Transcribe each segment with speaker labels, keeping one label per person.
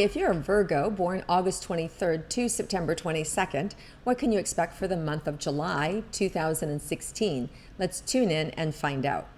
Speaker 1: if you're a Virgo born August 23rd to September 22nd, what can you expect for the month of July 2016? Let's tune in and find out.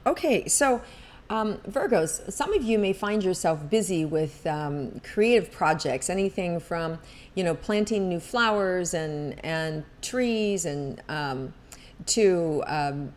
Speaker 1: Okay, so Virgos, some of you may find yourself busy with creative projects, anything from, planting new flowers and trees and to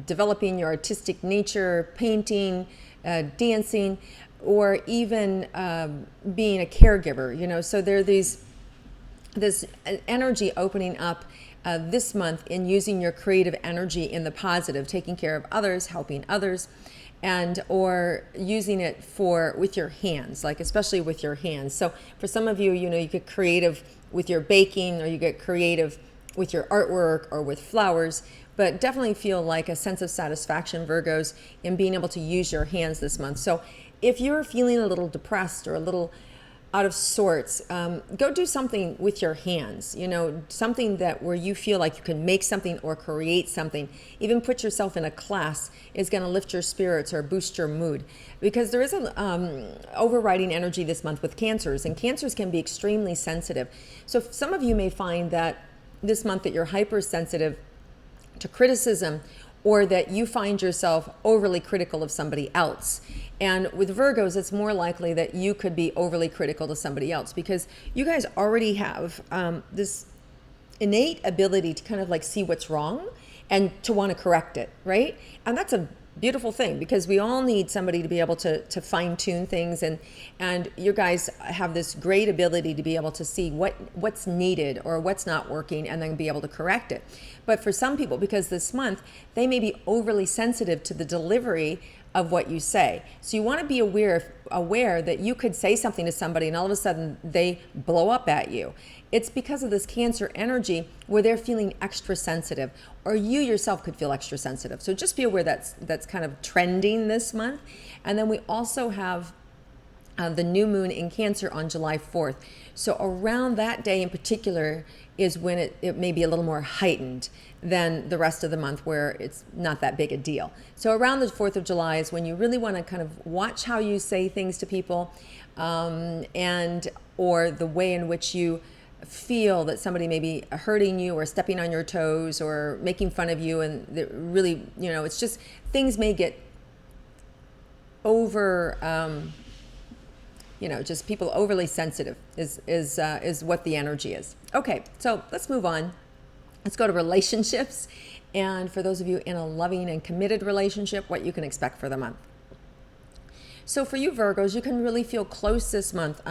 Speaker 1: developing your artistic nature, painting, dancing, or even being a caregiver. So there are this energy opening up this month in using your creative energy in the positive, taking care of others, helping others, and or using it with your hands, like especially with your hands. So for some of you, you get creative with your baking, or you get creative with your artwork or with flowers, but definitely feel like a sense of satisfaction, Virgos, in being able to use your hands this month. So if you're feeling a little depressed or a little out of sorts, go do something with your hands, something where you feel like you can make something or create something. Even put yourself in a class is going to lift your spirits or boost your mood, because there is an overriding energy this month with Cancers, and Cancers can be extremely sensitive. So some of you may find that this month that you're hypersensitive to criticism, or that you find yourself overly critical of somebody else. And with Virgos, it's more likely that you could be overly critical to somebody else, because you guys already have this innate ability to kind of like see what's wrong and to want to correct it, right? And that's a beautiful thing, because we all need somebody to be able to fine tune things, and you guys have this great ability to be able to see what's needed or what's not working, and then be able to correct it. But for some people, because this month they may be overly sensitive to the delivery of what you say, so you want to be aware that you could say something to somebody and all of a sudden they blow up at you. It's because of this Cancer energy where they're feeling extra sensitive, or you yourself could feel extra sensitive. So just be aware that's kind of trending this month. And then we also have the new moon in Cancer on July 4th. So around that day in particular is when it may be a little more heightened than the rest of the month, where it's not that big a deal. So around the 4th of July is when you really want to kind of watch how you say things to people, and or the way in which you feel that somebody may be hurting you or stepping on your toes or making fun of you, and really, it's just things may get over, just people overly sensitive is what the energy is. Okay, so let's move on. Let's go to relationships. And for those of you in a loving and committed relationship, what you can expect for the month. So for you Virgos, you can really feel close this month,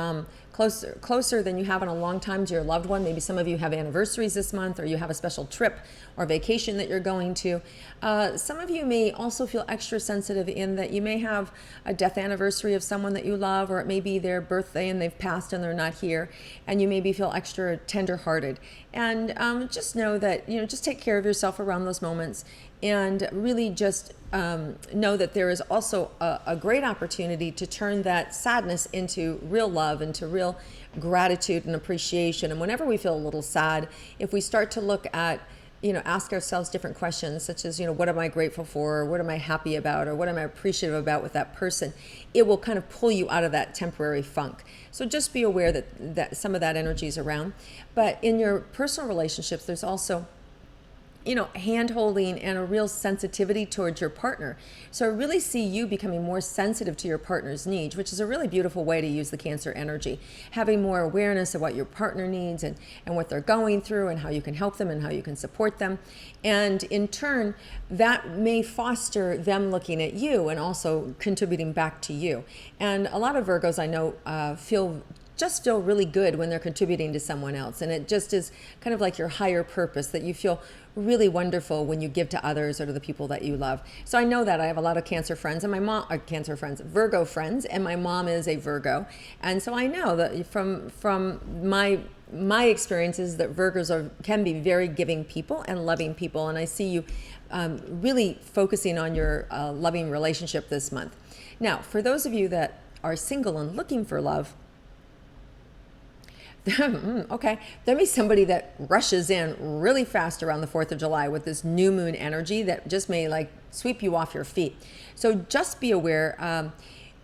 Speaker 1: closer than you have in a long time to your loved one. Maybe some of you have anniversaries this month, or you have a special trip or vacation that you're going to. Some of you may also feel extra sensitive in that you may have a death anniversary of someone that you love, or it may be their birthday and they've passed and they're not here, and you maybe feel extra tenderhearted. And just know that, just take care of yourself around those moments, and really just know that there is also a great opportunity to turn that sadness into real love, into real gratitude and appreciation. And whenever we feel a little sad, if we start to look at, ask ourselves different questions, such as, what am I grateful for? Or what am I happy about? Or what am I appreciative about with that person? It will kind of pull you out of that temporary funk. So just be aware that some of that energy is around. But in your personal relationships, there's also hand-holding and a real sensitivity towards your partner. So I really see you becoming more sensitive to your partner's needs, which is a really beautiful way to use the Cancer energy. Having more awareness of what your partner needs and what they're going through, and how you can help them and how you can support them. And in turn, that may foster them looking at you and also contributing back to you. And a lot of Virgos I know feel really good when they're contributing to someone else. And it just is kind of like your higher purpose, that you feel really wonderful when you give to others or to the people that you love. So I know that I have a lot of Cancer friends, and my mom are Virgo friends, and my mom is a Virgo. And so I know that from my experiences that Virgos can be very giving people and loving people. And I see you really focusing on your loving relationship this month. Now, for those of you that are single and looking for love, Okay, there may be somebody that rushes in really fast around the 4th of July with this new moon energy that just may like sweep you off your feet. So just be aware,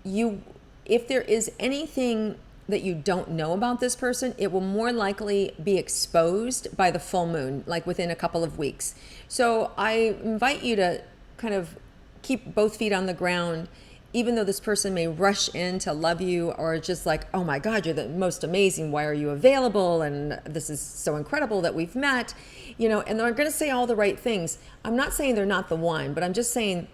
Speaker 1: if there is anything that you don't know about this person, it will more likely be exposed by the full moon, like within a couple of weeks. So I invite you to kind of keep both feet on the ground, even though this person may rush in to love you, or just like, oh my God, you're the most amazing. Why are you available? And this is so incredible that we've met, and they're going to say all the right things. I'm not saying they're not the one, but I'm just saying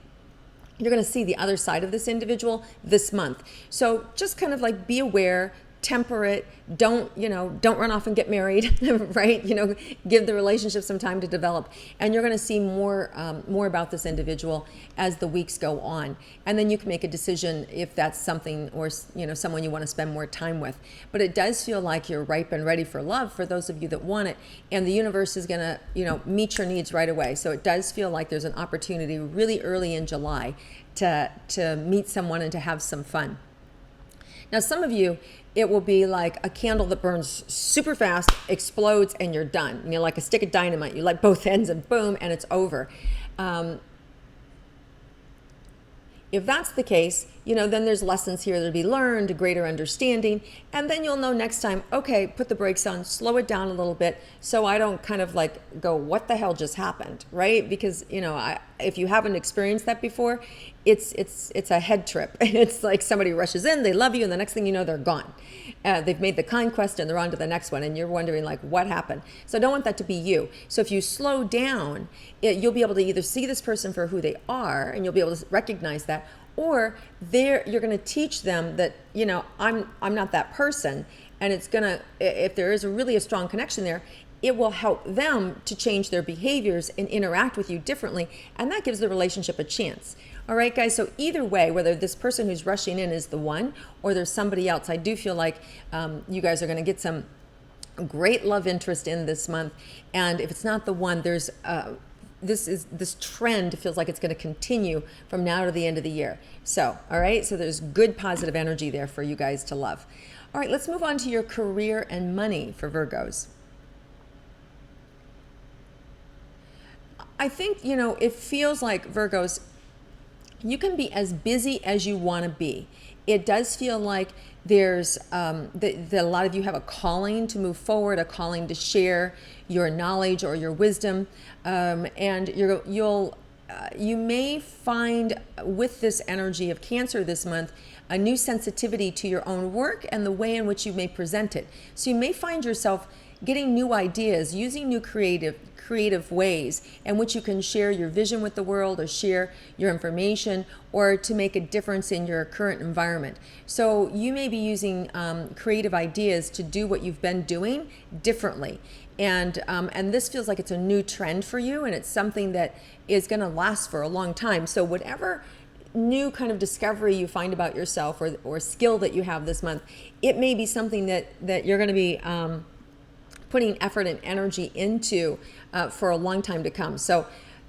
Speaker 1: you're going to see the other side of this individual this month. So just kind of like be aware, temper it. Don't run off and get married, right? Give the relationship some time to develop, and you're going to see more about this individual as the weeks go on. And then you can make a decision if that's something or someone you want to spend more time with. But it does feel like you're ripe and ready for love for those of you that want it, and the universe is going to meet your needs right away. So it does feel like there's an opportunity really early in July to meet someone and to have some fun. Now, some of you, it will be like a candle that burns super fast, explodes, and you're done. Like a stick of dynamite. You light both ends and boom, and it's over. If that's the case, then there's lessons here to be learned, a greater understanding, and then you'll know next time, okay, put the brakes on, slow it down a little bit so I don't kind of like go, what the hell just happened, right? Because, if you haven't experienced that before, it's a head trip. It's like somebody rushes in, they love you, and the next thing you know, they're gone. They've made the conquest and they're on to the next one, and you're wondering like, what happened? So I don't want that to be you. So if you slow down, you'll be able to either see this person for who they are, and you'll be able to recognize that, or you're going to teach them that, I'm not that person, and it's going to, if there is really a strong connection there, it will help them to change their behaviors and interact with you differently, and that gives the relationship a chance. All right, guys, so either way, whether this person who's rushing in is the one or there's somebody else, I do feel like you guys are going to get some great love interest in this month, and if it's not the one, there's this trend feels like it's going to continue from now to the end of the year. So, all right, so there's good positive energy there for you guys to love. All right, let's move on to your career and money for Virgos. I think, it feels like Virgos, you can be as busy as you want to be. It does feel like there's that a lot of you have a calling to move forward, a calling to share your knowledge or your wisdom, and you may find with this energy of Cancer this month a new sensitivity to your own work and the way in which you may present it. So you may find yourself getting new ideas, using new creative ways in which you can share your vision with the world or share your information or to make a difference in your current environment. So you may be using creative ideas to do what you've been doing differently. And this feels like it's a new trend for you, and it's something that is going to last for a long time. So whatever new kind of discovery you find about yourself or skill that you have this month, it may be something that you're going to be putting effort and energy into for a long time to come. So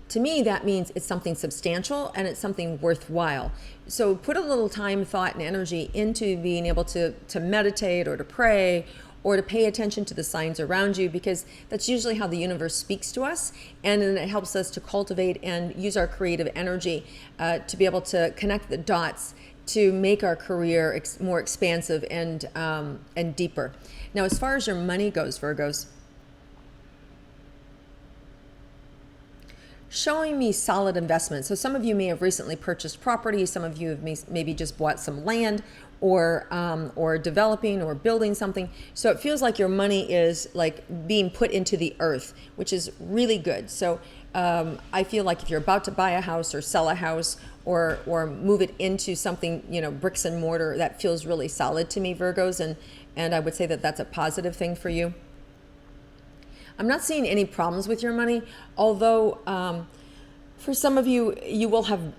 Speaker 1: to me, that means it's something substantial and it's something worthwhile. So put a little time, thought, and energy into being able to meditate or to pray or to pay attention to the signs around you, because that's usually how the universe speaks to us, and then it helps us to cultivate and use our creative energy to be able to connect the dots to make our career more expansive and deeper. Now, as far as your money goes, Virgos, showing me solid investments. So some of you may have recently purchased property. Some of you have maybe just bought some land or developing or building something. So it feels like your money is like being put into the earth, which is really good. So I feel like if you're about to buy a house or sell a house or move it into something, bricks and mortar, that feels really solid to me, Virgos, and I would say that that's a positive thing for you. I'm not seeing any problems with your money, although for some of you, you will have,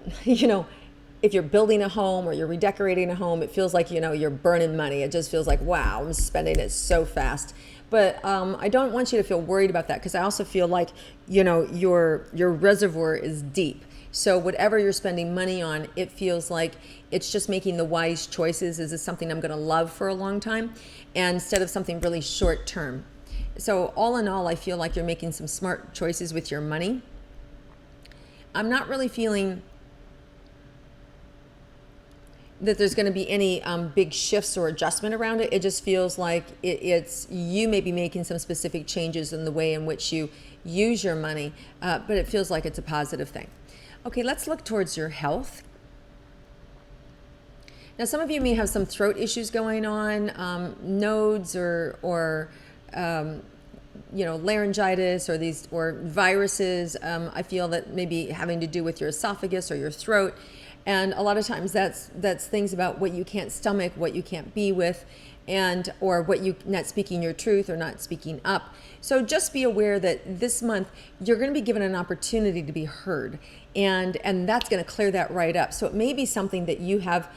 Speaker 1: if you're building a home or you're redecorating a home, it feels like, you're burning money. It just feels like, wow, I'm spending it so fast. But I don't want you to feel worried about that, because I also feel like, your reservoir is deep. So whatever you're spending money on, it feels like it's just making the wise choices. Is this something I'm going to love for a long time? And instead of something really short term. So all in all, I feel like you're making some smart choices with your money. I'm not really feeling that there's going to be any big shifts or adjustment around it. It just feels like it's you may be making some specific changes in the way in which you use your money, but it feels like it's a positive thing. Okay, let's look towards your health. Now, some of you may have some throat issues going on, nodes or laryngitis or viruses. I feel that maybe having to do with your esophagus or your throat. And a lot of times that's things about what you can't stomach, what you can't be with, or what you not speaking your truth or not speaking up. So just be aware that this month you're going to be given an opportunity to be heard, and that's going to clear that right up. So it may be something that you have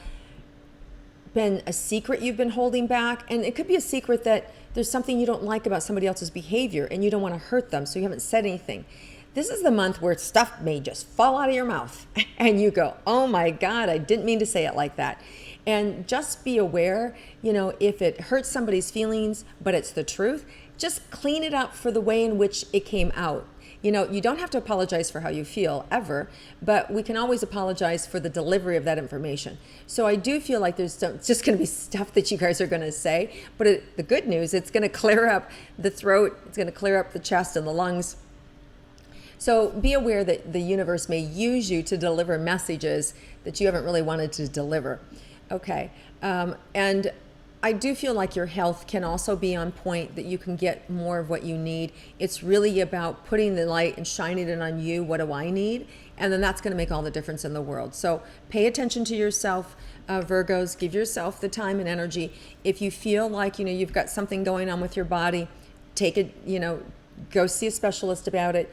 Speaker 1: been a secret you've been holding back, and it could be a secret that there's something you don't like about somebody else's behavior and you don't want to hurt them, so you haven't said anything. This is the month where stuff may just fall out of your mouth and you go, oh my God, I didn't mean to say it like that. And just be aware, if it hurts somebody's feelings, but it's the truth, just clean it up for the way in which it came out. You don't have to apologize for how you feel ever, but we can always apologize for the delivery of that information. So I do feel like there's just going to be stuff that you guys are going to say, but the good news, it's going to clear up the throat, it's going to clear up the chest and the lungs. So be aware that the universe may use you to deliver messages that you haven't really wanted to deliver. Okay. And I do feel like your health can also be on point, that you can get more of what you need. It's really about putting the light and shining it on you. What do I need? And then that's going to make all the difference in the world. So pay attention to yourself, Virgos. Give yourself the time and energy. If you feel like, you've got something going on with your body, take it, go see a specialist about it.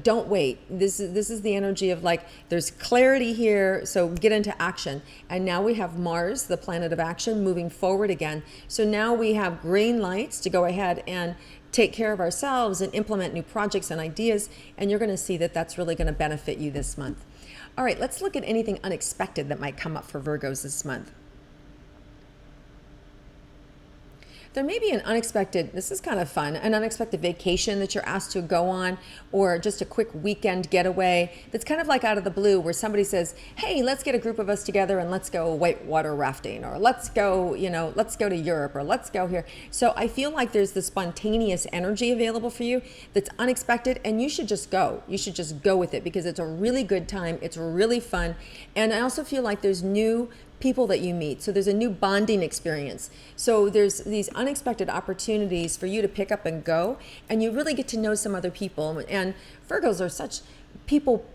Speaker 1: Don't wait. This is the energy of like, there's clarity here, so get into action. And now we have Mars, the planet of action, moving forward again. So now we have green lights to go ahead and take care of ourselves and implement new projects and ideas. And you're going to see that that's really going to benefit you this month. All right, let's look at anything unexpected that might come up for Virgos this month. There may be this is kind of fun, an unexpected vacation that you're asked to go on, or just a quick weekend getaway that's kind of like out of the blue, where somebody says, hey, let's get a group of us together and let's go whitewater rafting, or let's go to Europe, or let's go here. So I feel like there's the spontaneous energy available for you that's unexpected, and you should just go. You should just go with it, because it's a really good time. It's really fun. And I also feel like there's new people that you meet. So there's a new bonding experience. So there's these unexpected opportunities for you to pick up and go, and you really get to know some other people. And Virgos are such people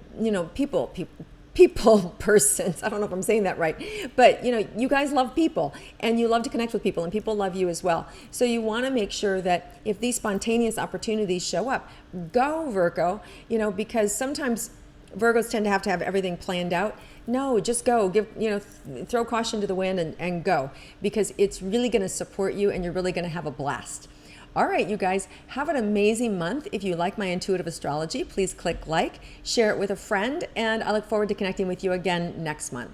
Speaker 1: persons. I don't know if I'm saying that right, but you guys love people, and you love to connect with people, and people love you as well. So you want to make sure that if these spontaneous opportunities show up, go, Virgo, because sometimes Virgos tend to have everything planned out. No, just go. Throw caution to the wind and go, because it's really going to support you, and you're really going to have a blast. All right, you guys, have an amazing month. If you like my intuitive astrology, please click like, share it with a friend, and I look forward to connecting with you again next month.